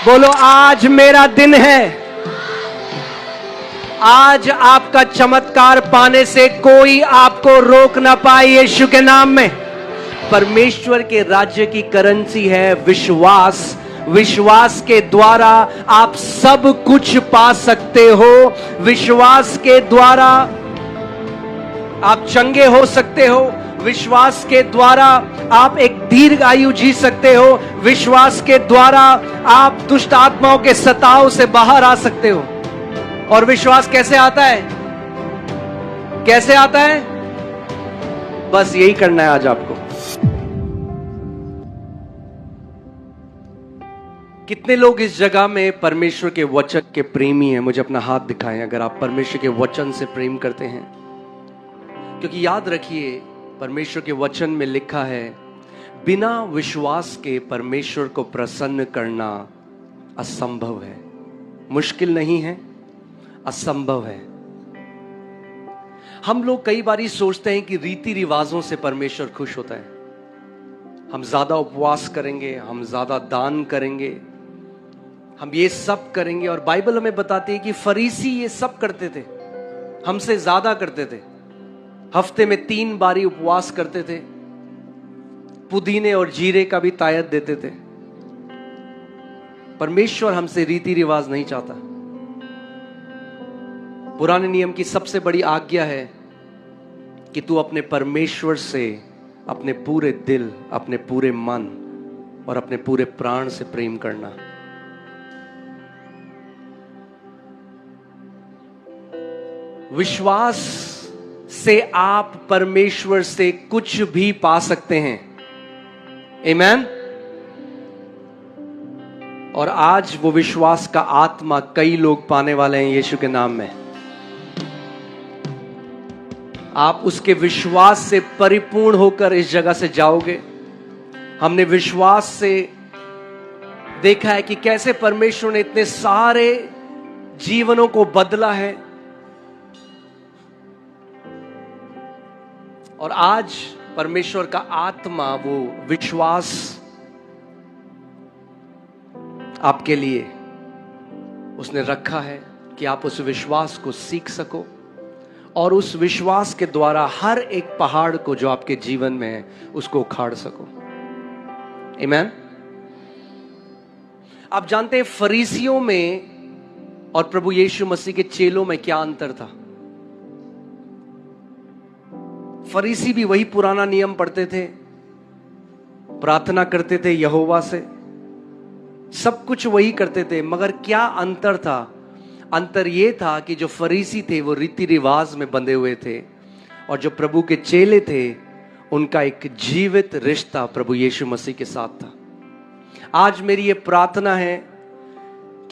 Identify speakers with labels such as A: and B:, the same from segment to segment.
A: बोलो आज मेरा दिन है। आज आपका चमत्कार पाने से कोई आपको रोक ना पाए यीशु के नाम में। परमेश्वर के राज्य की करेंसी है विश्वास। विश्वास के द्वारा आप सब कुछ पा सकते हो। विश्वास के द्वारा आप चंगे हो सकते हो। विश्वास के द्वारा आप एक दीर्घ आयु जी सकते हो। विश्वास के द्वारा आप दुष्ट आत्माओं के सताव से बाहर आ सकते हो। और विश्वास कैसे आता है? कैसे आता है? बस यही करना है आज आपको। कितने लोग इस जगह में परमेश्वर के वचन के प्रेमी हैं? मुझे अपना हाथ दिखाएं अगर आप परमेश्वर के वचन से प्रेम करते हैं। क्योंकि याद रखिए, परमेश्वर के वचन में लिखा है, बिना विश्वास के परमेश्वर को प्रसन्न करना असंभव है। मुश्किल नहीं है, असंभव है। हम लोग कई बार सोचते हैं कि रीति रिवाजों से परमेश्वर खुश होता है। हम ज्यादा उपवास करेंगे, हम ज्यादा दान करेंगे, हम ये सब करेंगे। और बाइबल हमें बताती है कि फरीसी ये सब करते थे, हमसे ज्यादा करते थे। हफ्ते में 3 बारी उपवास करते थे, पुदीने और जीरे का भी तायत देते थे। परमेश्वर हमसे रीति रिवाज नहीं चाहता। पुराने नियम की सबसे बड़ी आज्ञा है कि तू अपने परमेश्वर से अपने पूरे दिल, अपने पूरे मन और अपने पूरे प्राण से प्रेम करना। विश्वास से आप परमेश्वर से कुछ भी पा सकते हैं। आमीन। और आज वो विश्वास का आत्मा कई लोग पाने वाले हैं यीशु के नाम में। आप उसके विश्वास से परिपूर्ण होकर इस जगह से जाओगे। हमने विश्वास से देखा है कि कैसे परमेश्वर ने इतने सारे जीवनों को बदला है। और आज परमेश्वर का आत्मा, वो विश्वास आपके लिए उसने रखा है कि आप उस विश्वास को सीख सको और उस विश्वास के द्वारा हर एक पहाड़ को जो आपके जीवन में है उसको उखाड़ सको। आमीन। आप जानते हैं फरीसियों में और प्रभु यीशु मसीह के चेलों में क्या अंतर था? फरीसी भी वही पुराना नियम पढ़ते थे, प्रार्थना करते थे यहोवा से, सब कुछ वही करते थे, मगर क्या अंतर था? अंतर यह था कि जो फरीसी थे वो रीति रिवाज में बंधे हुए थे और जो प्रभु के चेले थे उनका एक जीवित रिश्ता प्रभु यीशु मसीह के साथ था। आज मेरी ये प्रार्थना है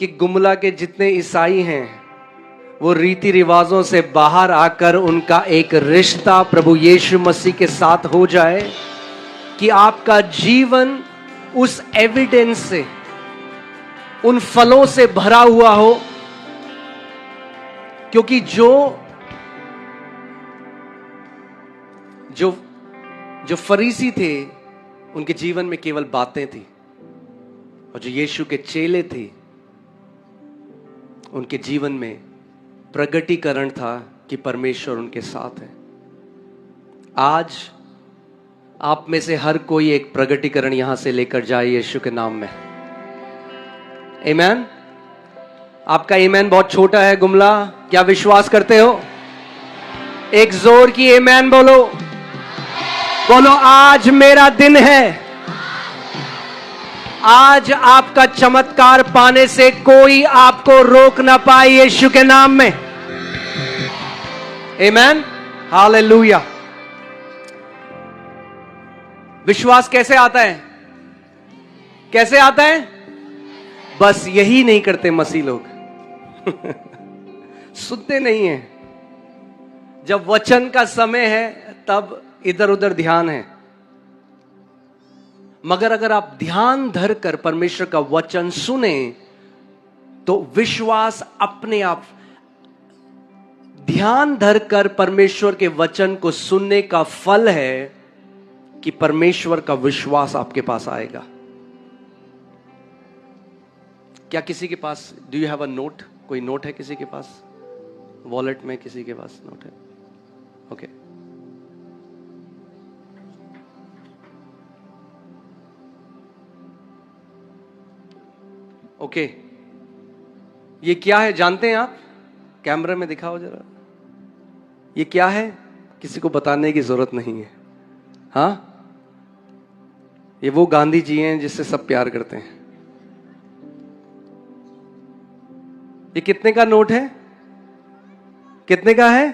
A: कि गुमला के जितने ईसाई हैं वो रीति रिवाजों से बाहर आकर उनका एक रिश्ता प्रभु यीशु मसीह के साथ हो जाए, कि आपका जीवन उस एविडेंस से, उन फलों से भरा हुआ हो। क्योंकि जो फरीसी थे उनके जीवन में केवल बातें थी, और जो यीशु के चेले थे उनके जीवन में प्रगटीकरण था कि परमेश्वर उनके साथ है। आज आप में से हर कोई एक प्रगटीकरण यहां से लेकर जाए यीशु के नाम में। आमीन। आपका ईमान बहुत छोटा है गुमला, क्या विश्वास करते हो? एक जोर की आमीन बोलो। बोलो आज मेरा दिन है। आज आपका चमत्कार पाने से कोई आपको रोक ना पाए यीशु के नाम में। आमीन। हालेलुया। विश्वास कैसे आता है? कैसे आता है? बस यही नहीं करते मसीह लोग। सुनते नहीं है। जब वचन का समय है तब इधर उधर ध्यान है। मगर अगर आप ध्यान धर कर परमेश्वर का वचन सुने तो विश्वास अपने आप, ध्यान धर कर परमेश्वर के वचन को सुनने का फल है कि परमेश्वर का विश्वास आपके पास आएगा। क्या किसी के पास, do you have a note? कोई नोट है किसी के पास? वॉलेट में किसी के पास नोट है? ओके। ओके, ये क्या है जानते हैं आप? कैमरे में दिखाओ जरा, ये क्या है? किसी को बताने की जरूरत नहीं है। हाँ, ये वो गांधी जी हैं जिससे सब प्यार करते हैं। ये कितने का नोट है? कितने का है?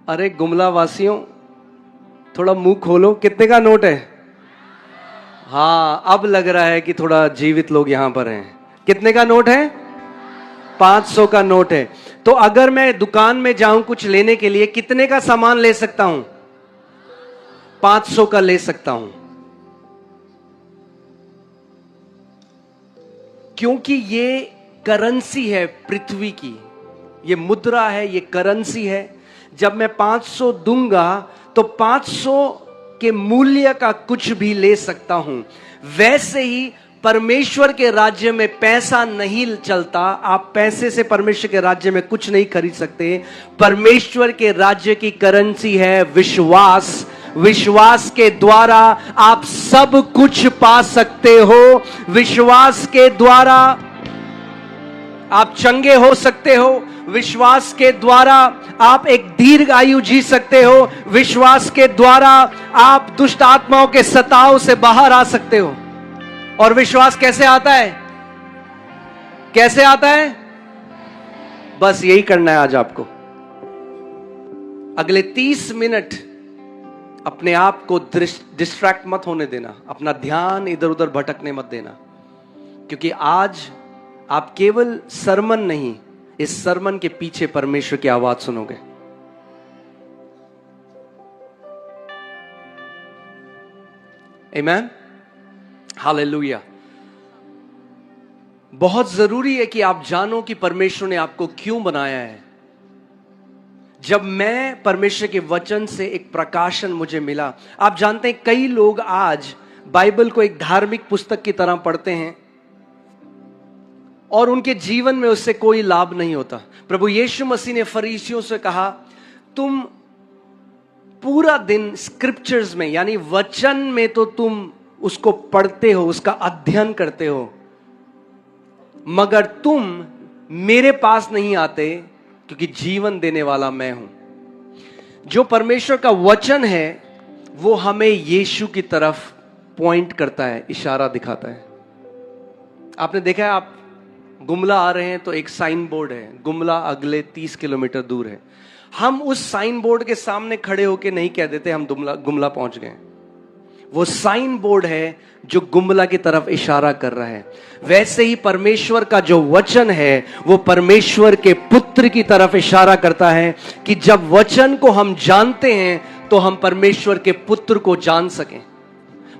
A: अरे गुमला वासियों, थोड़ा मुंह खोलो, कितने का नोट है? हाँ, अब लग रहा है कि थोड़ा जीवित लोग यहां पर हैं। कितने का नोट है? 500 का नोट है। तो अगर मैं दुकान में जाऊं कुछ लेने के लिए, कितने का सामान ले सकता हूं? 500 का ले सकता हूं, क्योंकि ये करेंसी है पृथ्वी की, ये मुद्रा है, ये करेंसी है। जब मैं 500 दूंगा तो 500 के मूल्य का कुछ भी ले सकता हूं। वैसे ही परमेश्वर के राज्य में पैसा नहीं चलता। आप पैसे से परमेश्वर के राज्य में कुछ नहीं खरीद सकते। परमेश्वर के राज्य की करेंसी है विश्वास। विश्वास के द्वारा आप सब कुछ पा सकते हो। विश्वास के द्वारा आप चंगे हो सकते हो। विश्वास के द्वारा आप एक दीर्घ आयु जी सकते हो। विश्वास के द्वारा आप दुष्ट आत्माओं के सताव से बाहर आ सकते हो। और विश्वास कैसे आता है? कैसे आता है? बस यही करना है आज आपको। अगले 30 मिनट अपने आप को डिस्ट्रैक्ट मत होने देना, अपना ध्यान इधर उधर भटकने मत देना, क्योंकि आज आप केवल सरमन नहीं, इस सरमन के पीछे परमेश्वर की आवाज सुनोगे। आमीन, हालेलुया। बहुत जरूरी है कि आप जानो कि परमेश्वर ने आपको क्यों बनाया है। जब मैं परमेश्वर के वचन से एक प्रकाशन मुझे मिला, आप जानते हैं कई लोग आज बाइबल को एक धार्मिक पुस्तक की तरह पढ़ते हैं और उनके जीवन में उससे कोई लाभ नहीं होता। प्रभु यीशु मसीह ने फरीसियों से कहा, तुम पूरा दिन स्क्रिप्चर्स में यानी वचन में तो तुम उसको पढ़ते हो, उसका अध्ययन करते हो, मगर तुम मेरे पास नहीं आते क्योंकि जीवन देने वाला मैं हूं। जो परमेश्वर का वचन है वो हमें यीशु की तरफ पॉइंट करता है, इशारा दिखाता है। आपने देखा है, आप गुमला आ रहे हैं तो एक साइन बोर्ड है, गुमला अगले 30 किलोमीटर दूर है। हम उस साइन बोर्ड के सामने खड़े होकर नहीं कह देते हम गुमला पहुंच गए। वो साइन बोर्ड है जो गुमला की तरफ इशारा कर रहा है। वैसे ही परमेश्वर का जो वचन है वो परमेश्वर के पुत्र की तरफ इशारा करता है कि जब वचन को हम जानते हैं तो हम परमेश्वर के पुत्र को जान सकें।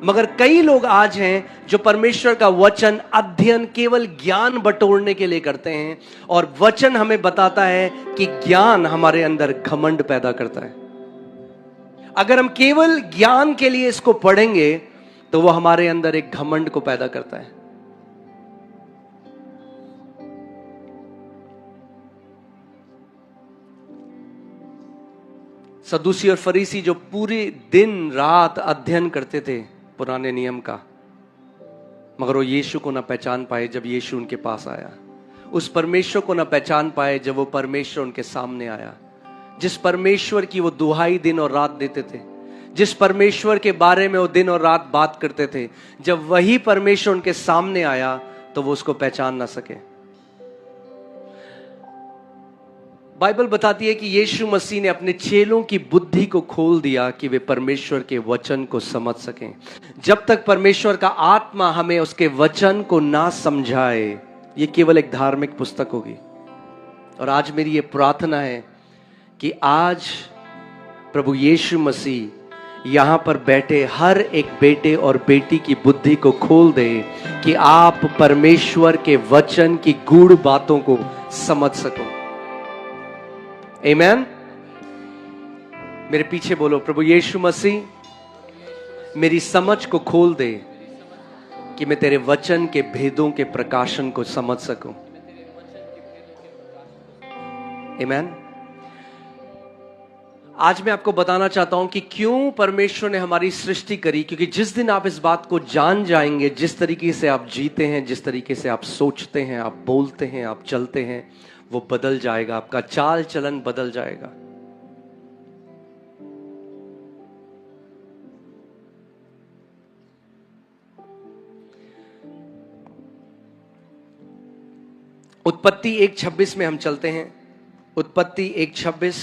A: मगर कई लोग आज हैं जो परमेश्वर का वचन अध्ययन केवल ज्ञान बटोरने के लिए करते हैं, और वचन हमें बताता है कि ज्ञान हमारे अंदर घमंड पैदा करता है। अगर हम केवल ज्ञान के लिए इसको पढ़ेंगे तो वो हमारे अंदर एक घमंड को पैदा करता है। सदूसी और फरीसी जो पूरे दिन रात अध्ययन करते थे पुराने नियम का, मगर वो यीशु को ना पहचान पाए जब यीशु उनके पास आया। उस परमेश्वर को ना पहचान पाए जब वो परमेश्वर उनके सामने आया, जिस परमेश्वर की वो दुहाई दिन और रात देते थे, जिस परमेश्वर के बारे में वो दिन और रात बात करते थे। जब वही परमेश्वर उनके सामने आया तो वो उसको पहचान ना सके। बाइबल बताती है कि यीशु मसीह ने अपने चेलों की बुद्धि को खोल दिया कि वे परमेश्वर के वचन को समझ सकें। जब तक परमेश्वर का आत्मा हमें उसके वचन को ना समझाए, ये केवल एक धार्मिक पुस्तक होगी। और आज मेरी ये प्रार्थना है कि आज प्रभु यीशु मसीह यहां पर बैठे हर एक बेटे और बेटी की बुद्धि को खोल दे कि आप परमेश्वर के वचन की गूढ़ बातों को समझ सको। आमीन। मेरे पीछे बोलो, प्रभु यीशु मसीह मेरी समझ को खोल दे कि मैं तेरे वचन के भेदों के प्रकाशन को समझ सकूं। आमीन। आज मैं आपको बताना चाहता हूं कि क्यों परमेश्वर ने हमारी सृष्टि करी, क्योंकि जिस दिन आप इस बात को जान जाएंगे, जिस तरीके से आप जीते हैं, जिस तरीके से आप सोचते हैं, आप बोलते हैं, आप चलते हैं, वो बदल जाएगा, आपका चाल चलन बदल जाएगा। उत्पत्ति 1:26 में हम चलते हैं। उत्पत्ति 1:26,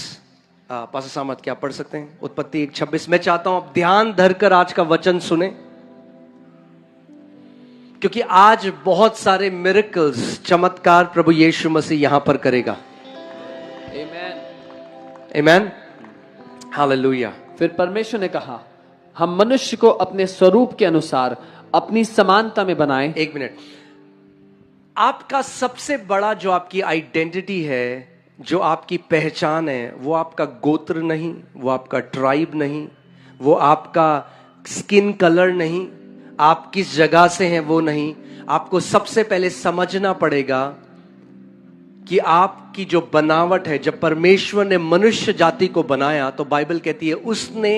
A: पास्टर सामत क्या पढ़ सकते हैं? उत्पत्ति 1:26। मैं चाहता हूं आप ध्यान धरकर आज का वचन सुने, क्योंकि आज बहुत सारे मिरेकल्स, चमत्कार प्रभु यीशु मसीह यहां पर करेगा।
B: आमेन,
A: आमेन, हालेलुया।
B: फिर परमेश्वर ने कहा, हम मनुष्य को अपने स्वरूप के अनुसार अपनी समानता में बनाएं।
A: एक मिनट, आपका सबसे बड़ा जो आपकी आइडेंटिटी है, जो आपकी पहचान है, वो आपका गोत्र नहीं, वो आपका ट्राइब नहीं, वो आपका स्किन कलर नहीं, आप किस जगह से हैं वो नहीं। आपको सबसे पहले समझना पड़ेगा कि आपकी जो बनावट है, जब परमेश्वर ने मनुष्य जाति को बनाया तो बाइबल कहती है उसने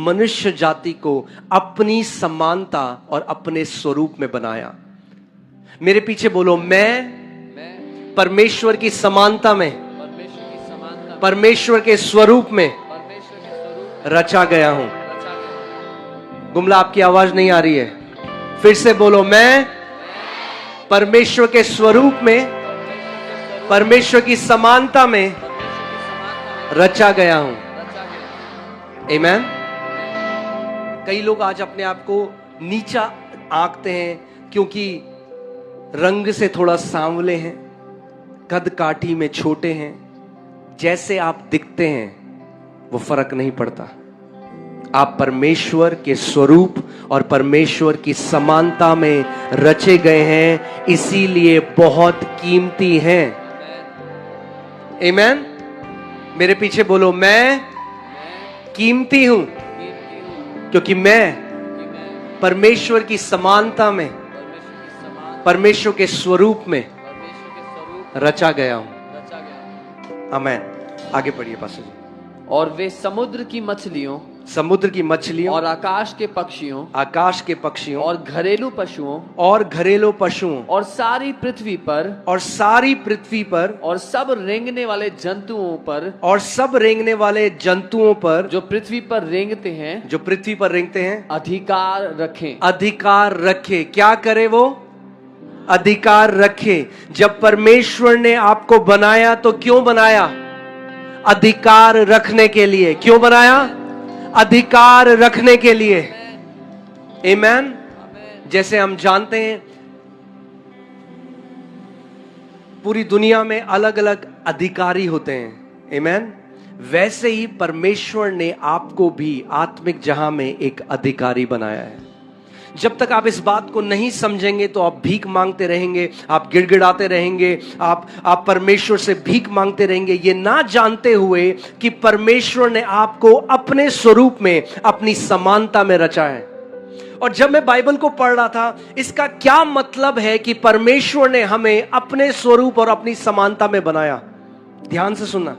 A: मनुष्य जाति को अपनी समानता और अपने स्वरूप में बनाया। मेरे पीछे बोलो, मैं परमेश्वर की समानता में, परमेश्वर के स्वरूप में रचा गया हूं। गुमला, आपकी आवाज नहीं आ रही है, फिर से बोलो, मैं परमेश्वर के स्वरूप में, परमेश्वर की समानता में रचा गया हूं। आमीन। कई लोग आज अपने आप को नीचा आंकते हैं क्योंकि रंग से थोड़ा सांवले हैं, कद काठी में छोटे हैं, जैसे आप दिखते हैं वो फर्क नहीं पड़ता। आप परमेश्वर के स्वरूप और परमेश्वर की समानता में रचे गए हैं, इसीलिए बहुत कीमती हैं। आमीन। मेरे पीछे बोलो, मैं कीमती हूं क्योंकि मैं परमेश्वर की समानता में, परमेश्वर के स्वरूप में रचा गया हूं। आमीन। आगे पढ़िए पास्टर जी।
B: और वे समुद्र की मछलियों,
A: समुद्र की मछलियों
B: और आकाश के पक्षियों,
A: आकाश के पक्षियों
B: और घरेलू पशुओं,
A: और घरेलू पशुओं,
B: और सारी पृथ्वी पर,
A: और सारी पृथ्वी पर,
B: और सब रेंगने वाले जंतुओं पर,
A: और सब रेंगने वाले जंतुओं पर,
B: जो पृथ्वी पर रेंगते हैं,
A: जो पृथ्वी पर रेंगते हैं,
B: अधिकार रखें।
A: अधिकार रखे। क्या करे वो? अधिकार रखे। जब परमेश्वर ने आपको बनाया तो क्यों बनाया? अधिकार रखने के लिए। क्यों बनाया? अधिकार रखने के लिए। आमीन। जैसे हम जानते हैं पूरी दुनिया में अलग अलग अधिकारी होते हैं, आमीन, वैसे ही परमेश्वर ने आपको भी आत्मिक जहां में एक अधिकारी बनाया है। जब तक आप इस बात को नहीं समझेंगे तो आप भीख मांगते रहेंगे, आप गिड़गिड़ाते रहेंगे, आप परमेश्वर से भीख मांगते रहेंगे, ये ना जानते हुए कि परमेश्वर ने आपको अपने स्वरूप में, अपनी समानता में रचा है। और जब मैं बाइबल को पढ़ रहा था, इसका क्या मतलब है कि परमेश्वर ने हमें अपने स्वरूप और अपनी समानता में बनाया? ध्यान से सुनना।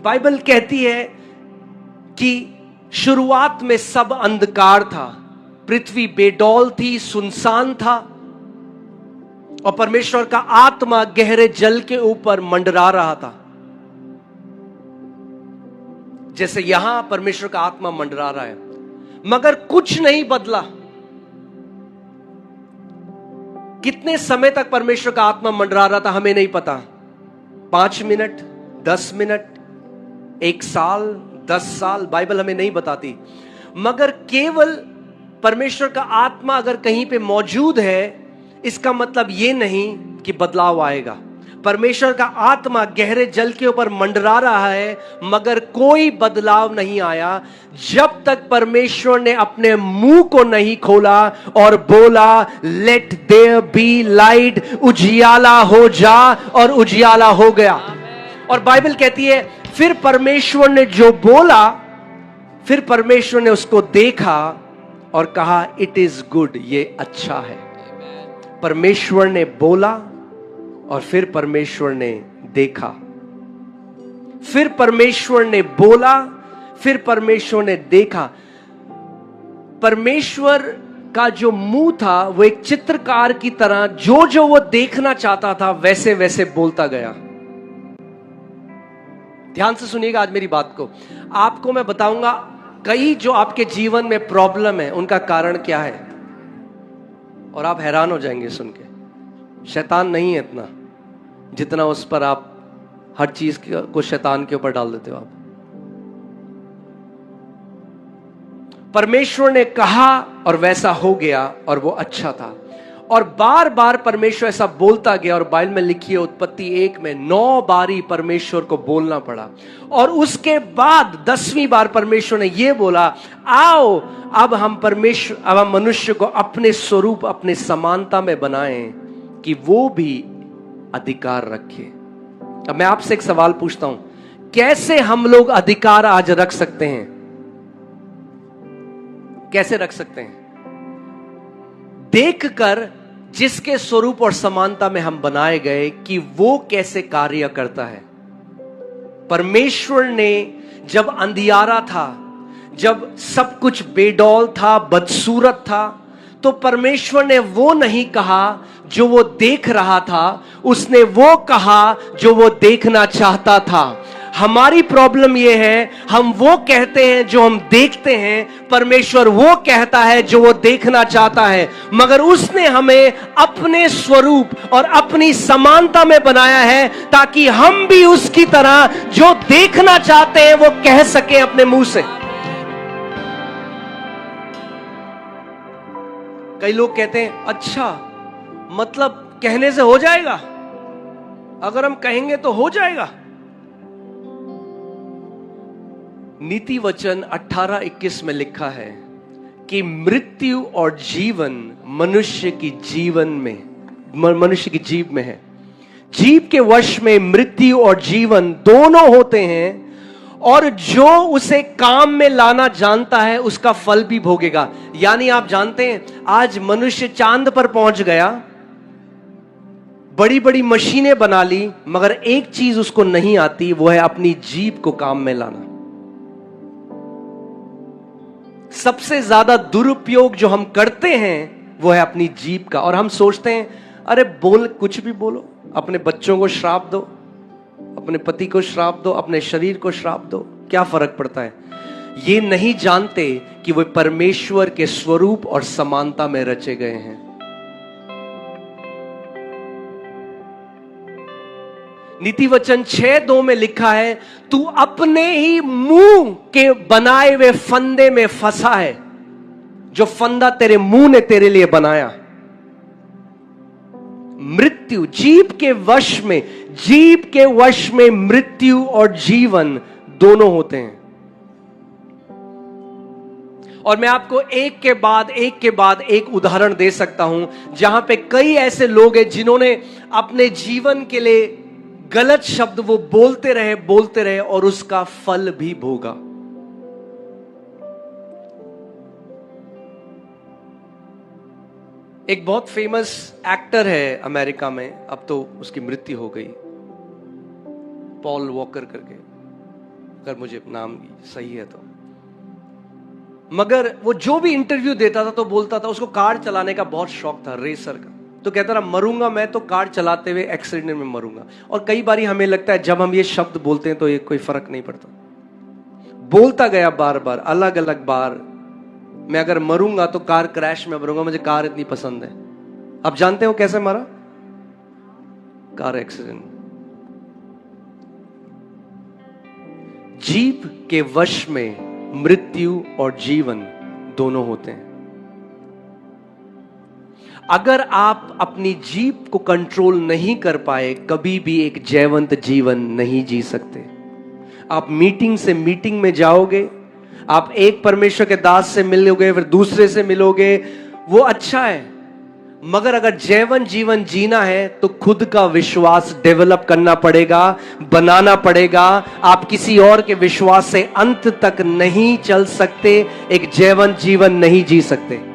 A: बाइबल कहती है कि शुरुआत में सब अंधकार था, पृथ्वी बेडौल थी, सुनसान था, और परमेश्वर का आत्मा गहरे जल के ऊपर मंडरा रहा था। जैसे यहां परमेश्वर का आत्मा मंडरा रहा है, मगर कुछ नहीं बदला। कितने समय तक परमेश्वर का आत्मा मंडरा रहा था हमें नहीं पता। 5 मिनट, 10 मिनट, 1 साल, 10 साल, बाइबल हमें नहीं बताती। मगर केवल परमेश्वर का आत्मा अगर कहीं पे मौजूद है, इसका मतलब यह नहीं कि बदलाव आएगा। परमेश्वर का आत्मा गहरे जल के ऊपर मंडरा रहा है, मगर कोई बदलाव नहीं आया जब तक परमेश्वर ने अपने मुंह को नहीं खोला और बोला, लेट देयर बी लाइट, उजियाला हो जा, और उजियाला हो गया। और बाइबल कहती है फिर परमेश्वर ने जो बोला, फिर परमेश्वर ने उसको देखा और कहा इट इज गुड, ये अच्छा है। परमेश्वर ने बोला और फिर परमेश्वर ने देखा, फिर परमेश्वर ने बोला, फिर परमेश्वर ने देखा। परमेश्वर का जो मुंह था वो एक चित्रकार की तरह जो जो वो देखना चाहता था वैसे वैसे बोलता गया। ध्यान से सुनिएगा आज मेरी बात को। आपको मैं बताऊंगा कई जो आपके जीवन में प्रॉब्लम है उनका कारण क्या है, और आप हैरान हो जाएंगे सुन के। शैतान नहीं है इतना जितना उस पर आप हर चीज को शैतान के ऊपर डाल देते हो आप। परमेश्वर ने कहा और वैसा हो गया और वो अच्छा था। और बार बार परमेश्वर ऐसा बोलता गया, और बाइबल में लिखी है उत्पत्ति 1 में 9 बारी परमेश्वर को बोलना पड़ा। और उसके बाद 10वीं बार परमेश्वर ने यह बोला, आओ अब हम मनुष्य को अपने स्वरूप अपने समानता में बनाएं कि वो भी अधिकार रखे। अब मैं आपसे एक सवाल पूछता हूं, कैसे हम लोग अधिकार आज रख सकते हैं? कैसे रख सकते हैं? देखकर जिसके स्वरूप और समानता में हम बनाए गए कि वो कैसे कार्य करता है। परमेश्वर ने जब अंधियारा था, जब सब कुछ बेडौल था, बदसूरत था, तो परमेश्वर ने वो नहीं कहा जो वो देख रहा था, उसने वो कहा जो वो देखना चाहता था। हमारी प्रॉब्लम ये है, हम वो कहते हैं जो हम देखते हैं, परमेश्वर वो कहता है जो वो देखना चाहता है। मगर उसने हमें अपने स्वरूप और अपनी समानता में बनाया है ताकि हम भी उसकी तरह जो देखना चाहते हैं वो कह सकें अपने मुंह से। कई लोग कहते हैं अच्छा मतलब कहने से हो जाएगा, अगर हम कहेंगे तो हो जाएगा। नीति वचन 18:21 में लिखा है कि मृत्यु और जीवन मनुष्य की जीव में है। जीव के वश में मृत्यु और जीवन दोनों होते हैं, और जो उसे काम में लाना जानता है उसका फल भी भोगेगा। यानी आप जानते हैं आज मनुष्य चांद पर पहुंच गया, बड़ी बड़ी मशीनें बना ली, मगर एक चीज उसको नहीं आती, वो है अपनी जीभ को काम में लाना। सबसे ज्यादा दुरुपयोग जो हम करते हैं वो है अपनी जीभ का। और हम सोचते हैं अरे बोल, कुछ भी बोलो, अपने बच्चों को श्राप दो, अपने पति को श्राप दो, अपने शरीर को श्राप दो, क्या फर्क पड़ता है? ये नहीं जानते कि वे परमेश्वर के स्वरूप और समानता में रचे गए हैं। नीति वचन 6:2 में लिखा है, तू अपने ही मुंह के बनाए हुए फंदे में फंसा है, जो फंदा तेरे मुंह ने तेरे लिए बनाया। मृत्यु जीभ के वश में मृत्यु और जीवन दोनों होते हैं। और मैं आपको एक के बाद एक उदाहरण दे सकता हूं जहां पे कई ऐसे लोग हैं जिन्होंने अपने जीवन के लिए गलत शब्द वो बोलते रहे और उसका फल भी भोगा। एक बहुत फेमस एक्टर है अमेरिका में, अब तो उसकी मृत्यु हो गई, पॉल वॉकर करके, अगर मुझे नाम सही है तो। मगर वो जो भी इंटरव्यू देता था तो बोलता था उसको कार चलाने का बहुत शौक था, रेसर का। तो कहता रहा मरूंगा मैं तो कार चलाते हुए एक्सीडेंट में मरूंगा। और कई बारी हमें लगता है जब हम ये शब्द बोलते हैं तो ये कोई फर्क नहीं पड़ता। बोलता गया बार बार, अलग अलग बार, मैं अगर मरूंगा तो कार क्रैश में मरूंगा, मुझे कार इतनी पसंद है। आप जानते हो कैसे मरा? Car accident. जीभ के वश में मृत्यु और जीवन दोनों होते हैं। अगर आप अपनी जीभ को कंट्रोल नहीं कर पाए, कभी भी एक जयवंत जीवन नहीं जी सकते। आप मीटिंग से मीटिंग में जाओगे, आप एक परमेश्वर के दास से मिलोगे, फिर दूसरे से मिलोगे, वो अच्छा है, मगर अगर जैवन जीवन जीना है तो खुद का विश्वास डेवलप करना पड़ेगा, बनाना पड़ेगा। आप किसी और के विश्वास से अंत तक नहीं चल सकते, एक जैवन जीवन नहीं जी सकते।